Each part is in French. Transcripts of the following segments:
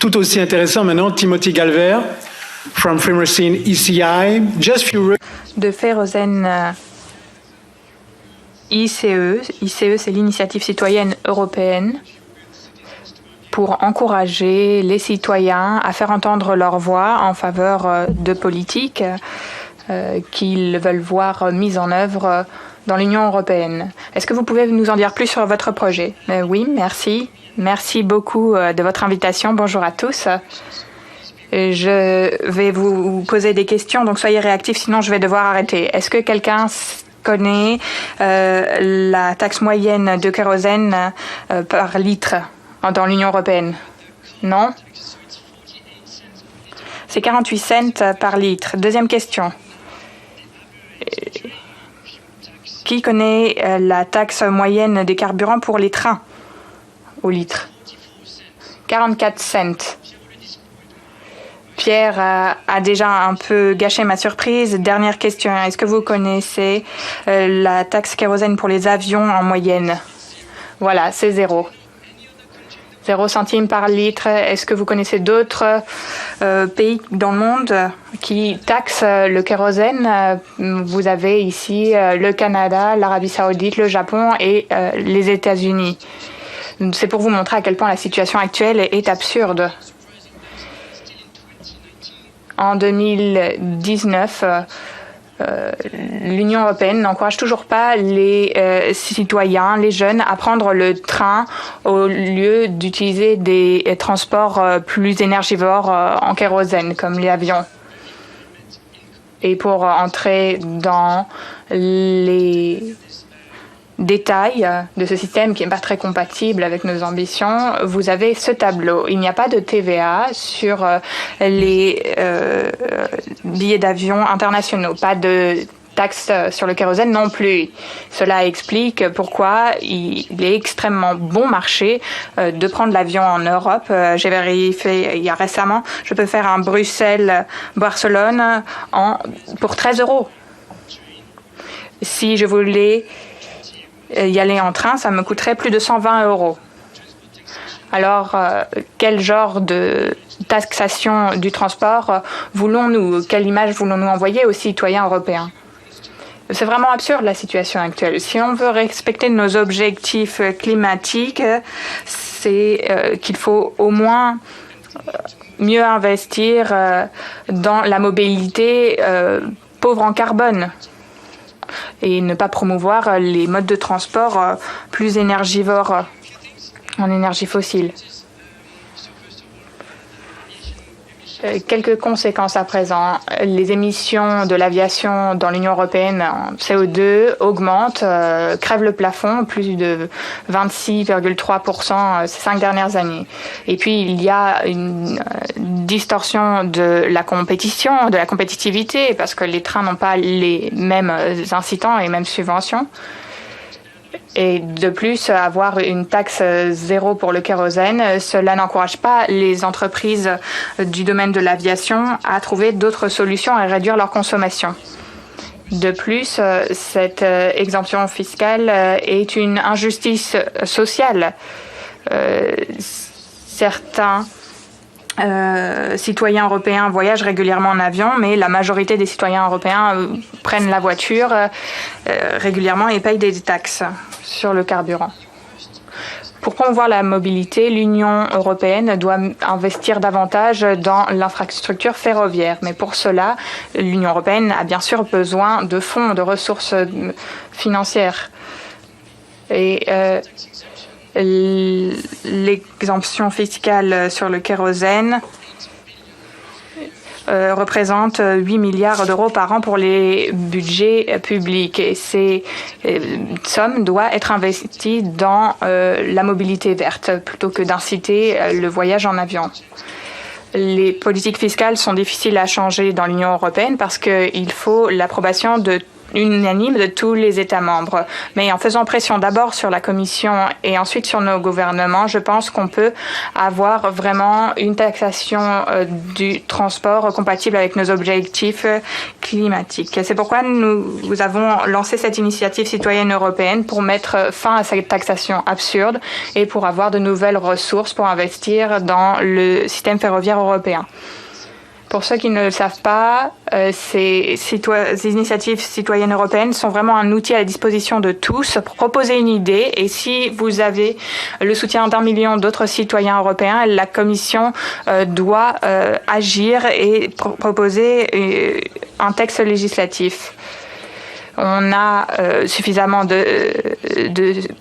tout aussi intéressant maintenant, Timothy Galver, from Ferrocene ECI. Just few... De Ferrocene ICE. ICE, c'est l'initiative citoyenne européenne pour encourager les citoyens à faire entendre leur voix en faveur de politiques qu'ils veulent voir mises en œuvre dans l'Union européenne. Est-ce que vous pouvez nous en dire plus sur votre projet? Oui, merci. Merci beaucoup de votre invitation. Bonjour à tous. Je vais vous poser des questions, donc soyez réactifs, sinon je vais devoir arrêter. Est-ce que quelqu'un connaît la taxe moyenne de kérosène par litre dans l'Union européenne? Non? C'est 48 cents par litre. Deuxième question. Qui connaît la taxe moyenne des carburants pour les trains au litre? 44 cents. Pierre a déjà un peu gâché ma surprise. Dernière question. Est-ce que vous connaissez la taxe kérosène pour les avions en moyenne? Voilà, c'est 0. 0 centimes par litre. Est-ce que vous connaissez d'autres pays dans le monde qui taxent le kérosène? Vous avez ici le Canada, l'Arabie Saoudite, le Japon et les États-Unis. C'est pour vous montrer à quel point la situation actuelle est absurde. En 2019, l'Union européenne n'encourage toujours pas les citoyens, les jeunes, à prendre le train au lieu d'utiliser des transports plus énergivores en kérosène, comme les avions. Et pour entrer dans les détails de ce système qui n'est pas très compatible avec nos ambitions, vous avez ce tableau. Il n'y a pas de TVA sur les billets d'avion internationaux, pas de taxe sur le kérosène non plus. Cela explique pourquoi il est extrêmement bon marché de prendre l'avion en Europe. J'ai vérifié il y a récemment, je peux faire un Bruxelles-Barcelone pour 13 €. Si je voulais y aller en train, ça me coûterait plus de 120 €. Alors, quel genre de taxation du transport voulons-nous? Quelle image voulons-nous envoyer aux citoyens européens? C'est vraiment absurde la situation actuelle. Si on veut respecter nos objectifs climatiques, c'est qu'il faut au moins mieux investir dans la mobilité pauvre en carbone et ne pas promouvoir les modes de transport plus énergivores en énergie fossile. Quelques conséquences à présent. Les émissions de l'aviation dans l'Union européenne en CO2 augmentent, crèvent le plafond, plus de 26,3% ces 5 dernières années. Et puis, il y a une distorsion de la compétition, de la compétitivité, parce que les trains n'ont pas les mêmes incitants et les mêmes subventions. Et de plus, avoir une taxe 0 pour le kérosène, cela n'encourage pas les entreprises du domaine de l'aviation à trouver d'autres solutions et réduire leur consommation. De plus, cette exemption fiscale est une injustice sociale. Certains citoyens européens voyagent régulièrement en avion, mais la majorité des citoyens européens prennent la voiture régulièrement et payent des taxes sur le carburant. Pour promouvoir la mobilité, l'Union européenne doit investir davantage dans l'infrastructure ferroviaire. Mais pour cela, l'Union européenne a bien sûr besoin de fonds, de ressources financières. Et l'exemption fiscale sur le kérosène représente 8 milliards d'euros par an pour les budgets publics. Et ces sommes doivent être investies dans la mobilité verte plutôt que d'inciter le voyage en avion. Les politiques fiscales sont difficiles à changer dans l'Union européenne parce qu'il faut l'approbation de unanime de tous les États membres. Mais en faisant pression d'abord sur la Commission et ensuite sur nos gouvernements, je pense qu'on peut avoir vraiment une taxation du transport compatible avec nos objectifs climatiques. C'est pourquoi nous avons lancé cette initiative citoyenne européenne pour mettre fin à cette taxation absurde et pour avoir de nouvelles ressources pour investir dans le système ferroviaire européen. Pour ceux qui ne le savent pas, ces initiatives citoyennes européennes sont vraiment un outil à la disposition de tous pour proposer une idée. Et si vous avez le soutien d'1 million d'autres citoyens européens, la Commission doit agir et proposer un texte législatif. On a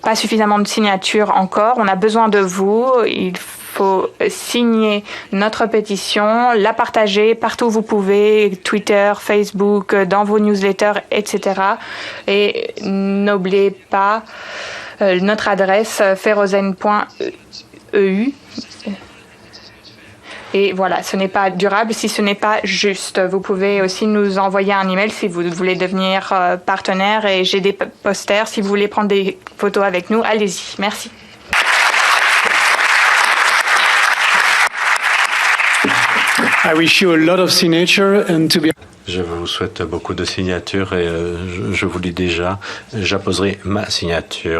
pas suffisamment de signatures encore. On a besoin de vous. Il faut signer notre pétition, la partager partout où vous pouvez, Twitter, Facebook, dans vos newsletters, etc. Et n'oubliez pas notre adresse ferozen.eu. Et voilà, ce n'est pas durable si ce n'est pas juste. Vous pouvez aussi nous envoyer un email si vous voulez devenir partenaire. Et j'ai des posters. Si vous voulez prendre des photos avec nous, allez-y. Merci. I wish you a lot of signature and to be... Je vous souhaite beaucoup de signatures et je vous dis déjà, j'apposerai ma signature.